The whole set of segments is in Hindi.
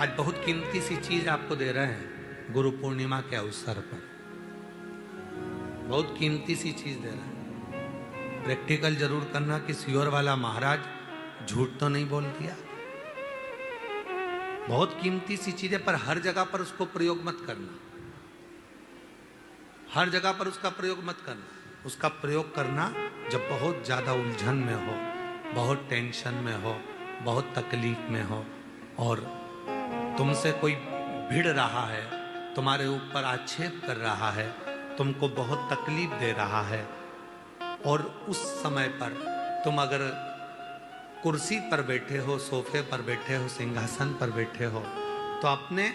आज बहुत कीमती सी चीज आपको दे रहे हैं गुरु पूर्णिमा के अवसर पर। बहुत कीमती सी चीज दे रहे हैं। प्रैक्टिकल जरूर करना कि सियोर वाला महाराज झूठ तो नहीं बोल दिया। बहुत कीमती सी चीज है, पर हर जगह पर उसको प्रयोग मत करना। हर जगह पर उसका प्रयोग मत करना। उसका प्रयोग करना जब बहुत ज्यादा उलझन में हो, बहुत टेंशन में हो, बहुत तकलीफ में हो और तुमसे कोई भिड़ रहा है, तुम्हारे ऊपर आक्षेप कर रहा है, तुमको बहुत तकलीफ दे रहा है, और उस समय पर तुम अगर कुर्सी पर बैठे हो, सोफे पर बैठे हो, सिंहासन पर बैठे हो, तो अपने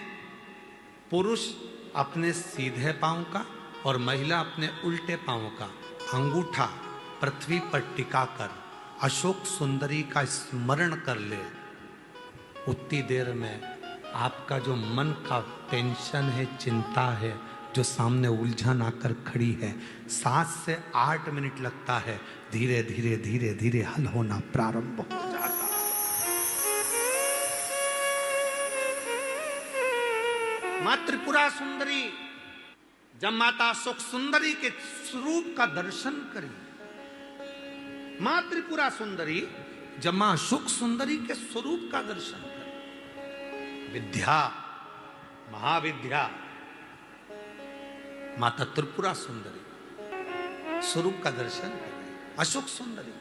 पुरुष अपने सीधे पांव का और महिला अपने उल्टे पांव का अंगूठा पृथ्वी पर टिकाकर अशोक सुंदरी का स्मरण कर ले। उतनी देर में आपका जो मन का टेंशन है, चिंता है, जो सामने उलझन आकर खड़ी है, 7 से 8 मिनट लगता है, धीरे धीरे धीरे धीरे हल होना प्रारंभ हो जाता है। मां त्रिपुरा सुंदरी जब माता सुख सुंदरी के स्वरूप का दर्शन करी, मां त्रिपुरा सुंदरी जब मां सुख सुंदरी के स्वरूप का दर्शन करी, विद्या महाविद्या माता त्रिपुरा सुंदरी स्वरूप का दर्शन कर रही, अशोक सुंदरी।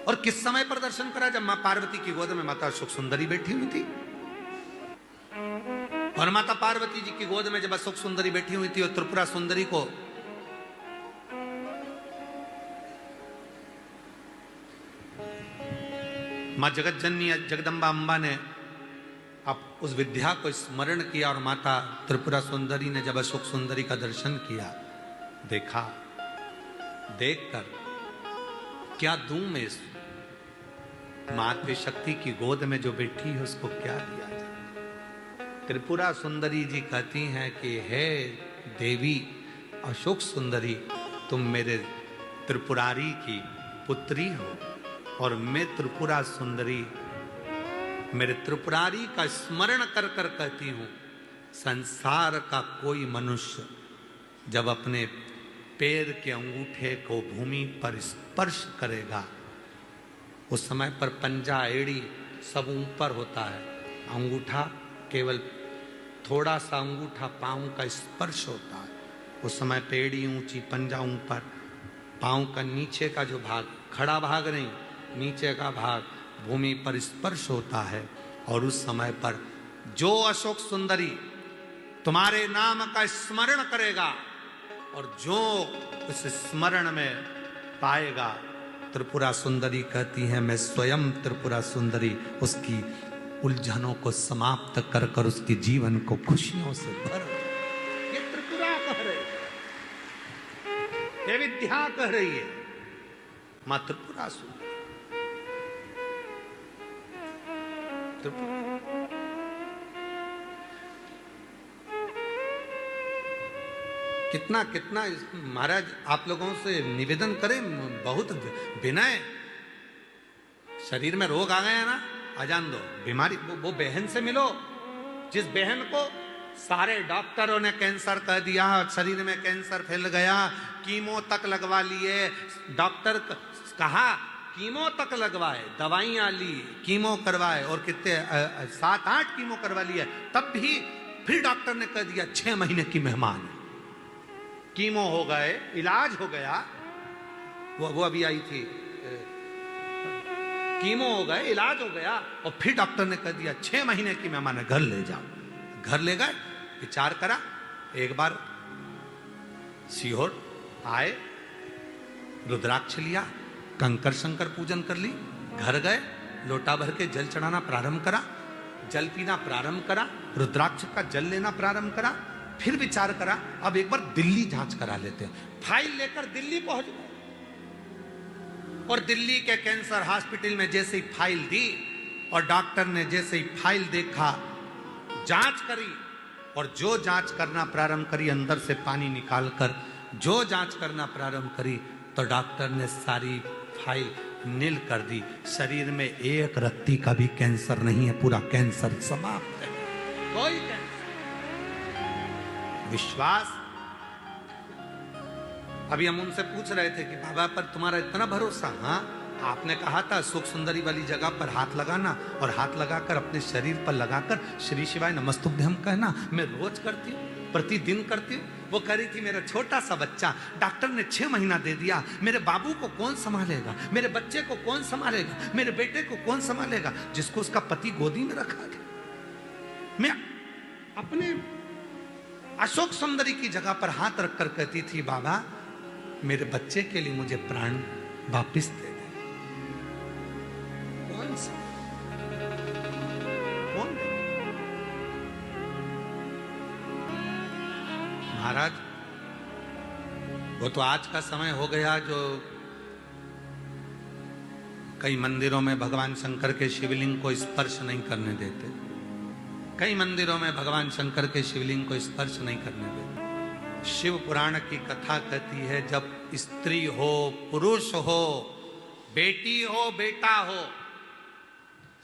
और किस समय पर दर्शन करा? जब मां पार्वती की गोद में माता अशोक सुंदरी बैठी हुई थी। और माता पार्वती जी की गोद में जब अशोक सुंदरी बैठी हुई थी और त्रिपुरा सुंदरी को मां जगत जननी जगदम्बा अम्बा ने अब उस विद्या को स्मरण किया, और माता त्रिपुरा सुंदरी ने जब अशोक सुंदरी का दर्शन किया, देखा, देखकर क्या दूं मैं इस मातृ शक्ति की गोद में जो बैठी है उसको क्या दिया जाए? त्रिपुरा सुंदरी जी कहती हैं कि हे देवी अशोक सुंदरी, तुम मेरे त्रिपुरारी की पुत्री हो, और मैं त्रिपुरा सुंदरी मेरे त्रिपुरारी का स्मरण कर कर कहती हूं, संसार का कोई मनुष्य जब अपने पैर के अंगूठे को भूमि पर स्पर्श करेगा, उस समय पर पंजा एड़ी सब ऊपर होता है, अंगूठा केवल थोड़ा सा अंगूठा पांव का स्पर्श होता है। उस समय पेड़ी ऊंची, पंजा ऊपर, पांव का नीचे का जो भाग, खड़ा भाग नहीं, नीचे का भाग भूमि पर स्पर्श होता है। और उस समय पर जो अशोक सुंदरी तुम्हारे नाम का स्मरण करेगा और जो उस स्मरण में पाएगा, त्रिपुरा सुंदरी कहती है मैं स्वयं त्रिपुरा सुंदरी उसकी उलझनों को समाप्त कर कर उसके जीवन को खुशियों से भर। ये त्रिपुरा कह रही है, ये विद्या कह रही है, मां त्रिपुरा सुंदरी। कितना कितना महाराज आप लोगों से निवेदन करें, बहुत विनय। शरीर में रोग आ गया ना, अजान दो, बीमारी, वो बहन से मिलो जिस बहन को सारे डॉक्टरों ने कैंसर कह दिया, शरीर में कैंसर फैल गया, कीमो तक लगवा लिए, डॉक्टर कहा कीमो तक लगवाए, दवाइयां ली, कीमो करवाए, और कितने 7-8 कीमो करवा लिए, तब भी फिर डॉक्टर ने कह दिया 6 महीने की मेहमान। कीमो हो गए, इलाज हो गया, वो अभी आई थी, कीमो हो गए, इलाज हो गया, और फिर डॉक्टर ने कह दिया 6 महीने की मेहमान है, घर ले जाओ। घर ले गए, विचार करा, एक बार सीहोर आए, रुद्राक्ष लिया, कंकर शंकर पूजन कर ली, घर गए, लोटा भर के जल चढ़ाना प्रारंभ करा, जल पीना प्रारंभ करा, रुद्राक्ष का जल लेना प्रारंभ करा, फिर विचार करा अब एक बार दिल्ली जांच करा लेते हैं। फाइल लेकर दिल्ली पहुंच गए, और दिल्ली के कैंसर हॉस्पिटल में जैसे ही फाइल दी और डॉक्टर ने जैसे ही फाइल देखा, जांच करी, और जो जांच करना प्रारंभ करी, अंदर से पानी निकालकर जो जांच करना प्रारंभ करी, तो डॉक्टर ने सारी फाइल नील कर दी। शरीर में एक रत्ती का भी कैंसर नहीं है, पूरा कैंसर समाप्त है, कोई कैंसर। विश्वास। अभी हम उनसे पूछ रहे थे कि बाबा पर तुम्हारा इतना भरोसा? हाँ, आपने कहा था सुख सुंदरी वाली जगह पर हाथ लगाना और हाथ लगाकर अपने शरीर पर लगाकर श्री शिवाय नमस्तुभ्यम कहना। मैं रोज करती हूँ, प्रतिदिन करती हूँ। वो कह रही थी मेरा छोटा सा बच्चा, डॉक्टर ने 6 महीना दे दिया, मेरे बाबू को कौन संभालेगा, मेरे बच्चे को कौन संभालेगा, मेरे बेटे को कौन संभालेगा, जिसको उसका पति गोदी में रखा गया। मैं अपने अशोक सुंदरी की जगह पर हाथ रखकर कहती थी बाबा मेरे बच्चे के लिए मुझे प्राण वापिस दे दे। कौन सा कौन? महाराज वो तो आज का समय हो गया जो कई मंदिरों में भगवान शंकर के शिवलिंग को स्पर्श नहीं करने देते। कई मंदिरों में भगवान शंकर के शिवलिंग को स्पर्श नहीं करने देते। शिव पुराण की कथा कहती है जब स्त्री हो, पुरुष हो, बेटी हो, बेटा हो,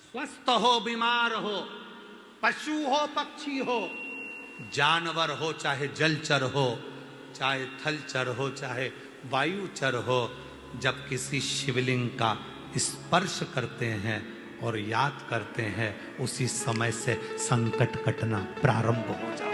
स्वस्थ हो, बीमार हो, पशु हो, पक्षी हो, जानवर हो, चाहे जलचर हो, चाहे थलचर हो, चाहे वायुचर हो, जब किसी शिवलिंग का स्पर्श करते हैं और याद करते हैं, उसी समय से संकट कटना प्रारंभ हो जाता है।